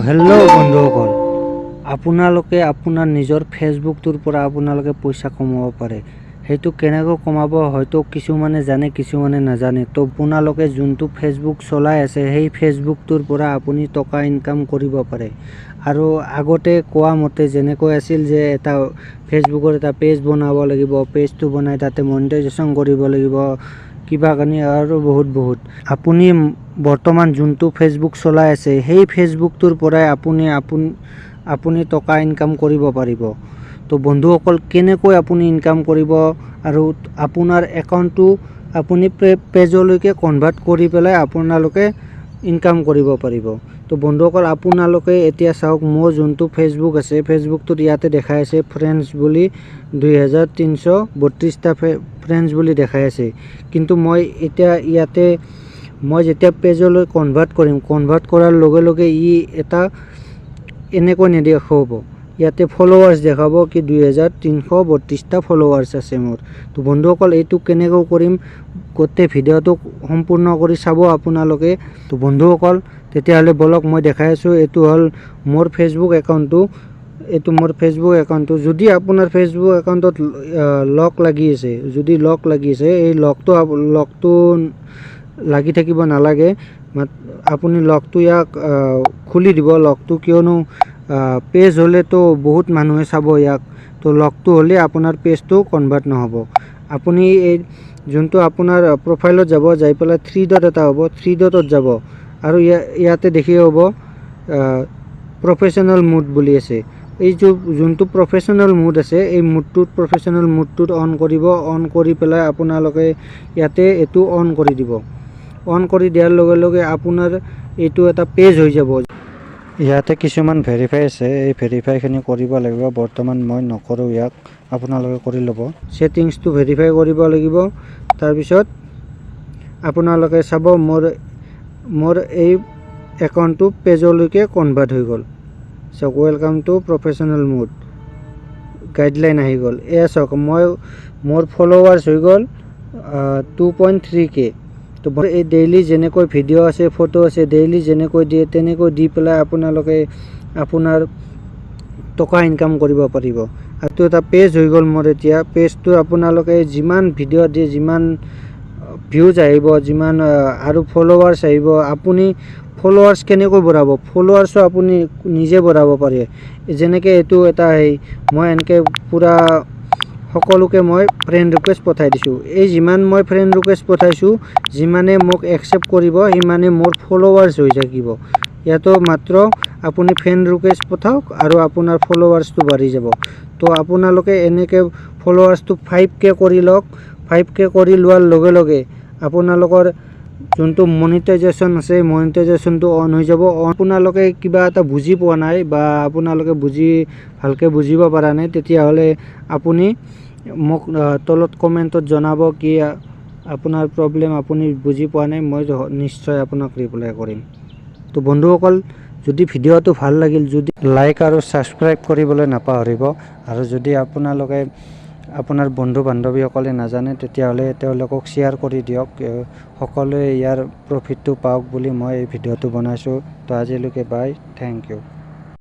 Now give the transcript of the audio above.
Hello' বন্ধুসকল, আপোনালোকে আপোনাৰ নিজৰ ফেচবুকটোৰ পৰা আপোনালোকে পইচা কমাব পাৰে। সেইটো কেনেকৈ কমাব হয়তো কিছুমানে জানে, কিছুমানে নাজানে। তো আপোনালোকে যোনটো ফেচবুক চলাই আছে সেই ফেচবুকটোৰ পৰা আপুনি টকা ইনকাম কৰিব পাৰে। আৰু আগতে কোৱা মতে যেনেকৈ আছিল যে এটা ফেচবুকৰ এটা পেজ বনাব লাগিব, পেজটো বনাই তাতে মনিটাইজেশ্যন কৰিব লাগিব, কিবা কানি আৰু বহুত আপুনি বৰ্তমান যোনটো ফেচবুক চলাই আছে সেই ফেচবুকটোৰ পৰাই আপুনি টকা ইনকাম কৰিব পাৰিব। তো বন্ধুসকল, কেনেকৈ আপুনি ইনকাম কৰিব আৰু আপোনাৰ একাউণ্টটো আপুনি পেজলৈকে কনভাৰ্ট কৰি পেলাই আপোনালোকে ইনকাম কৰিব পাৰিব। তো বন্ধুসকল, আপোনালোকে এতিয়া চাওক, মোৰ যোনটো ফেচবুক আছে ফেচবুকটোত ইয়াতে দেখাই আছে ফ্ৰেণ্ডছ বুলি 2332টা ফ্ৰেণ্ডছ বুলি দেখাই আছে। কিন্তু মই এতিয়া ইয়াতে যেতিয়া পেজলৈ কনভাৰ্ট কৰিম, কনভাৰ্ট কৰাৰ লগে লগে এটা এনেকৈ নেদেখাব। ইয়াতে ফলোৱাৰ্ছ দেখাব কি 2332টা ফলোৱাৰ্ছ আছে মোৰ। তো বন্ধুসকল, এইটো কেনেকৈ কৰিম গোটেই ভিডিঅ'টো সম্পূৰ্ণ কৰি চাব আপোনালোকে। তো বন্ধুসকল, তেতিয়াহ'লে বলক মই দেখাই আছোঁ। এইটো হ'ল মোৰ ফেচবুক একাউণ্টটো। এইটো মোৰ ফেচবুক একাউণ্টটো। যদি আপোনাৰ ফেচবুক একাউণ্টত লক লাগি আছে, এই লকটো লাগি থাকিব নালাগে। আপুনি লকটো ইয়াক খুলি দিব। লকটো কিয়নো পেজ হ'লেতো বহুত মানুহে চাব ইয়াক, তো লকটো হ'লে আপোনাৰ পেজটো কনভাৰ্ট নহ'ব। আপুনি এই যোনটো আপোনাৰ প্ৰফাইলত যাব, যাই পেলাই 3 ডট এটা হ'ব, 3 ডটত যাব আৰু ইয়াতে দেখি হ'ব প্ৰফেশ্যনেল মুড বুলি আছে। এই যোনটো প্ৰফেশ্যনেল মুড আছে, এই প্ৰফেশ্যনেল মুডটোত অন কৰিব। অন কৰি পেলাই আপোনালোকে ইয়াতে এইটো অন কৰি দিব। অন কৰি দিয়াৰ লগে লগে আপোনাৰ এইটো এটা পেজ হৈ যাব। ইয়াতে কিছুমান ভেৰিফাই আছে, এই ভেৰিফাইখিনি কৰিব লাগিব। বৰ্তমান মই নকৰোঁ, ইয়াক আপোনালোকে কৰি ল'ব। ছেটিংছটো ভেৰিফাই কৰিব লাগিব। তাৰপিছত আপোনালোকে চাব মোৰ এই একাউণ্টটো পেজলৈকে কনভাৰ্ট হৈ গ'ল। চাওক, welcome to professional mood, guideline আহি গ'ল। এয়া চাওক, মোৰ ফলোৱাৰ্ছ হৈ গ'ল 2.3K। তো এই ডেইলি যেনেকৈ ভিডিঅ' আছে, ফটো আছে, ডেইলি যেনেকৈ দিয়ে তেনেকৈ দি পেলাই আপোনালোকে আপোনাৰ টকা ইনকাম কৰিব পাৰিব। আৰু এটা পেজ হৈ গ'ল মোৰ। এতিয়া পেজটো আপোনালোকে যিমান ভিডিঅ' দিয়ে, যিমান ভিউজ আহিব, যিমান আৰু ফলোৱাৰ্ছ আহিব, আপুনি ফলোৱাৰ্ছ কেনেকৈ বঢ়াব, ফলোৱাৰ্ছো আপুনি নিজে বঢ়াব পাৰে। যেনেকৈ এইটো এটা মই এনেকৈ পূৰা সকলোকে মই ফ্ৰেণ্ড ৰিকুৱেষ্ট পঠাই দিছোঁ। এই যিমান মই ফ্ৰেণ্ড ৰিকুৱেষ্ট পঠাইছোঁ, যিমানে মোক একচেপ্ট কৰিব, সিমানে মোৰ ফলোৱাৰ্ছ হৈ থাকিব। ইয়াতো মাত্ৰ আপুনি ফ্ৰেণ্ড ৰিকুৱেষ্ট পঠাওক আৰু আপোনাৰ ফলোৱাৰ্ছটো বাঢ়ি যাব। তো আপোনালোকে এনেকৈ ফলোৱাৰ্ছটো 5K কৰি লওক। 5K কৰি লোৱাৰ লগে লগে আপোনালোকৰ যোনটো মনিটাইজেশ্যন আছে, মনিটাইজেশ্যনটো অন হৈ যাব। আপোনালোকে কিবা এটা বুজি পোৱা নাই বা আপোনালোকে ভালকৈ বুজিব পৰা নাই, তেতিয়াহ'লে আপুনি মোক তলত কমেণ্টত জনাব কি আপোনাৰ প্ৰব্লেম, আপুনি বুজি পোৱা নাই। মই নিশ্চয় আপোনাক ৰিপ্লাই কৰিম। তো বন্ধুসকল, যদি ভিডিঅ'টো ভাল লাগিল, যদি লাইক আৰু ছাবস্ক্ৰাইব কৰিবলৈ নাপাহৰিব। আৰু যদি আপোনালোকে আপোনাৰ বন্ধু বান্ধৱীসকলে নাজানে, তেতিয়াহ'লে তেওঁলোকক শ্বেয়াৰ কৰি দিয়ক। সকলোৱে ইয়াৰ প্ৰফিটটো পাওক বুলি মই এই ভিডিঅ'টো বনাইছোঁ। তো আজিলৈকে বাই, থেংক ইউ।